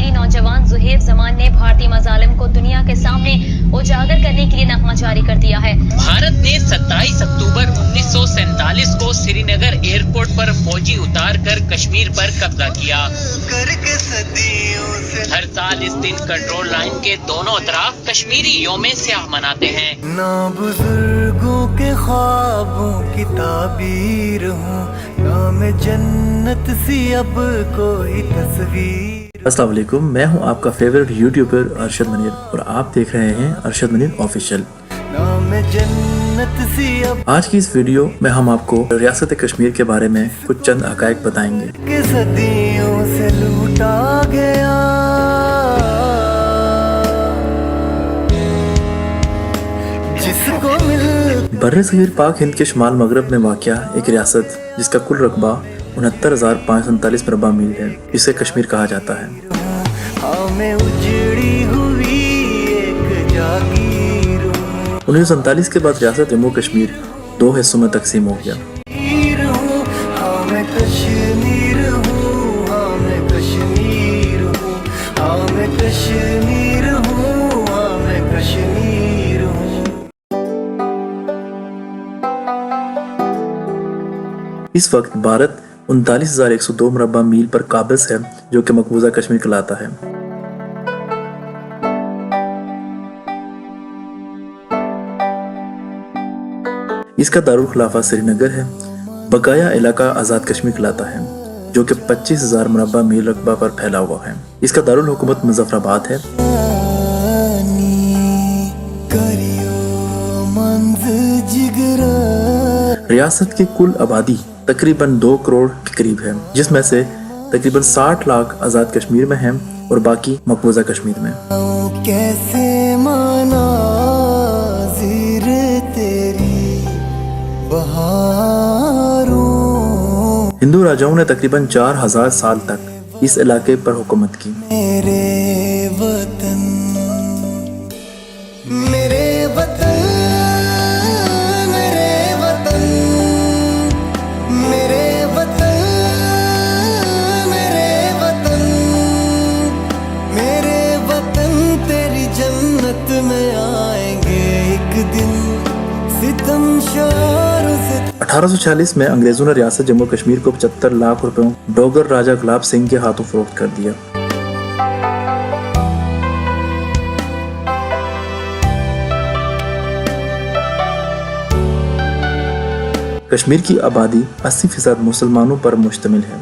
کشمیری نوجوان زہیر زمان نے بھارتی مظالم کو دنیا کے سامنے اجاگر کرنے کے لیے نغمہ جاری کر دیا ہے۔ بھارت نے 27 اکتوبر 1947 کو سری نگر ایئرپورٹ پر فوجی اتار کر کشمیر پر قبضہ کیا۔ ہر سال اس دن کنٹرول لائن کے دونوں اطراف کشمیری یوم سیاہ مناتے ہیں۔ نہ بزرگوں کے خوابوں کی تعبیر ہوں، نہ میں جنت سی اب کوئی تصویر۔ السلام علیکم، میں ہوں آپ کا فیورٹ یوٹیوبر ارشد منیر اور آپ دیکھ رہے ہیں ارشد منیر آفیشیل۔ نہ میں جنت سی اب آج کی اس ویڈیو میں ہم آپ کو ریاست کشمیر کے بارے میں کچھ چند حقائق بتائیں گے۔ کہ صدیوں سے لوٹا گیا، جس کو مل بر صغیر پاک ہند کے شمال مغرب میں واقع ایک ریاست جس کا کل رقبہ 69,547 مربع میل ہے، اسے کشمیر کہا جاتا ہے۔ ہمیں اجڑی ہوئی ایک جاگیر ہوں، 1947 کے بعد ریاست جموں کشمیر دو حصوں میں تقسیم ہو گیا۔ ہمیں کشمیر ہوں، ہمیں کشمیر ہوں، ہمیں کشمیر ہوں، ہمیں کشمیر ہوں۔ اس وقت بھارت 39,102 مربع میل پر قابض ہے، جو کہ مقبوضہ کشمیر کہلاتا ہے۔ اس کا دارالخلافہ سری نگر ہے۔ بقایا علاقہ آزاد کشمیر کہلاتا ہے، جو کہ 25,000 مربع میل رقبہ پر پھیلا ہوا ہے۔ اس کا دارالحکومت مظفر آباد ہے۔ ریاست کی کل آبادی تقریباً 2 کروڑ کے قریب ہے، جس میں سے تقریباً 60 لاکھ آزاد کشمیر میں ہیں اور باقی مقبوضہ کشمیر میں۔ کیسے مانا زیر تیری بہاروں، ہندو راجاؤں نے تقریباً 4,000 سال تک اس علاقے پر حکومت کی۔ میرے وطن، میرے وطن، میرے وطن، میرے وطن، میرے وطن، میرے وطن تیری جنت میں آئیں گے ایک دن، ستم شور سے۔ 1846 میں انگریزوں نے ریاست جموں کشمیر کو 75 لاکھ روپیوں ڈوگر راجہ گلاب سنگھ کے ہاتھوں فروخت کر دیا۔ کشمیر کی آبادی 80% مسلمانوں پر مشتمل ہے۔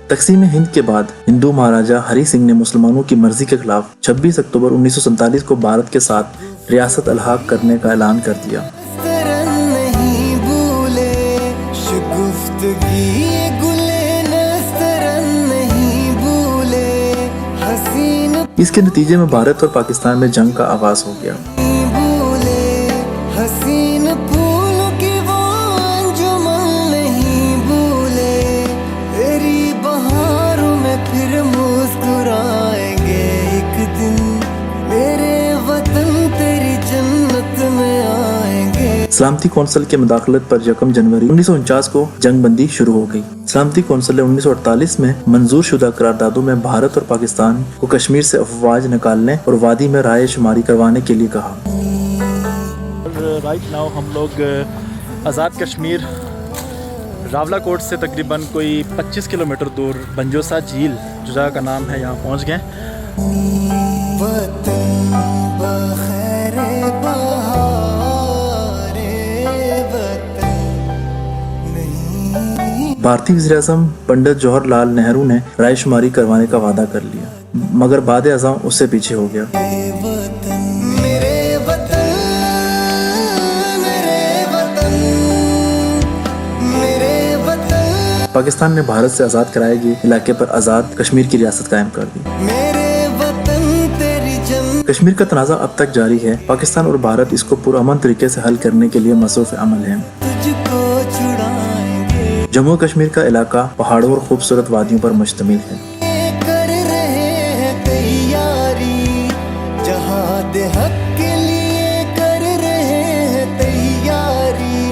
تقسیم ہند کے بعد ہندو مہاراجہ ہری سنگھ نے مسلمانوں کی مرضی کے خلاف 26 اکتوبر 1947 کو بھارت کے ساتھ ریاست الحاق کرنے کا اعلان کر دیا۔ نہیں بھولے شگفتگی گلے نسترن نہیں بھولے، حسین اس کے نتیجے میں بھارت اور پاکستان میں جنگ کا آغاز ہو گیا۔ نہیں بھولے، حسین پھولوں کی وہ انجمن نہیں بھولے، تیری بہاروں میں پھر مسکرائیں گے ایک دن، میرے وطن تیری جنت میں آئیں گے۔ سلامتی کونسل کے مداخلت پر 1 جنوری 1949 کو جنگ بندی شروع ہو گئی۔ سلامتی کونسل نے 1948 میں منظور شدہ قراردادوں میں بھارت اور پاکستان کو کشمیر سے افواج نکالنے اور وادی میں رائے شماری کروانے کے لیے کہا۔ رائٹ ناؤ ہم لوگ آزاد کشمیر راولا کوٹ سے تقریباً کوئی 25 کلومیٹر دور بنجوسا جھیل جو جگہ کا نام ہے یہاں پہنچ گئے۔ وطن بخیر بہار وطن نہیں، بھارتی وزیر اعظم پنڈت جواہر لال نہرو نے رائے شماری کروانے کا وعدہ کر لیا، مگر بعد ازاں اس سے پیچھے ہو گیا۔ وطن، میرے وطن، میرے وطن، میرے وطن، پاکستان نے بھارت سے آزاد کرائے گئے علاقے پر آزاد کشمیر کی ریاست قائم کر دی۔ میرے وطن تیری جنت کشمیر کا تنازع اب تک جاری ہے۔ پاکستان اور بھارت اس کو پرامن طریقے سے حل کرنے کے لیے مصروف عمل ہیں۔ تجھ کو چھڑائیں گے، جموں کشمیر کا علاقہ پہاڑوں اور خوبصورت وادیوں پر مشتمل ہے۔ کر رہے ہیں تیاری، جہاد حق کے لیے کر رہے ہیں تیاری،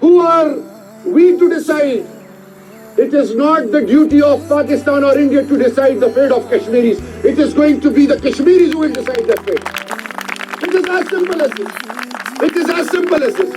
Who are we to decide? It is not the duty of Pakistan or India to decide the fate of Kashmiris. It is going to be the Kashmiris who will decide that fate. It is as simple as this. It is as simple as this.